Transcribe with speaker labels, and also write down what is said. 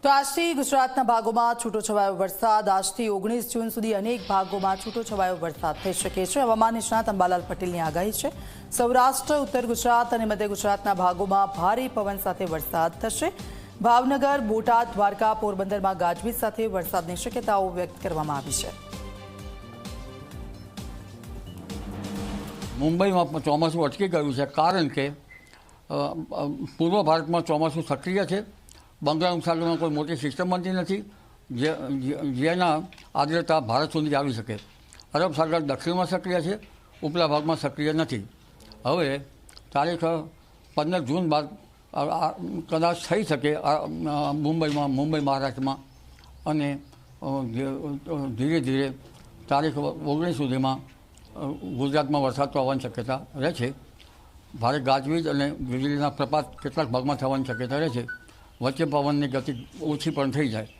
Speaker 1: તો આજથી ગુજરાતના ભાગોમાં છૂટોછવાયો વરસાદ આજથી 19 જૂન સુધી અનેક ભાગોમાં છૂટોછવાયો વરસાદ થઈ શકે છે। હવામાન નિષ્ણાત અંબાલાલ પટેલની આગાહી છે। સૌરાષ્ટ્ર, ઉત્તર ગુજરાત અને મધ્ય ગુજરાતના ભાગોમાં ભારે પવન સાથે વરસાદ થશે। ભાવનગર, બોટાદ, દ્વારકા, પોરબંદરમાં ગાજવીજ સાથે વરસાદની શક્યતાઓ વ્યક્ત કરવામાં આવી છે।
Speaker 2: મુંબઈમાં ચોમાસું અટકી ગયું છે કારણ કે પૂર્વ ભારતમાં ચોમાસું સક્રિય છે। બંગાળ ઉપસાગરમાં કોઈ મોટી સિસ્ટમ બનતી નથી જેના આર્દ્રતા ભારત સુધી આવી શકે। અરબ સાગર દક્ષિણમાં સક્રિય છે, ઉપલા ભાગમાં સક્રિય નથી। હવે તારીખ 15 જૂન બાદ કદાચ થઈ શકે મુંબઈ મહારાષ્ટ્રમાં અને ધીરે ધીરે તારીખ 19 સુધીમાં ગુજરાતમાં વરસાદ થવાની શક્યતા રહે છે। ભારે ગાજવીજ અને વીજળીના પ્રપાત કેટલાક ભાગમાં થવાની શક્યતા રહે છે। વચ્ચે પવનની ગતિ ઓછી પણ થઈ જાય।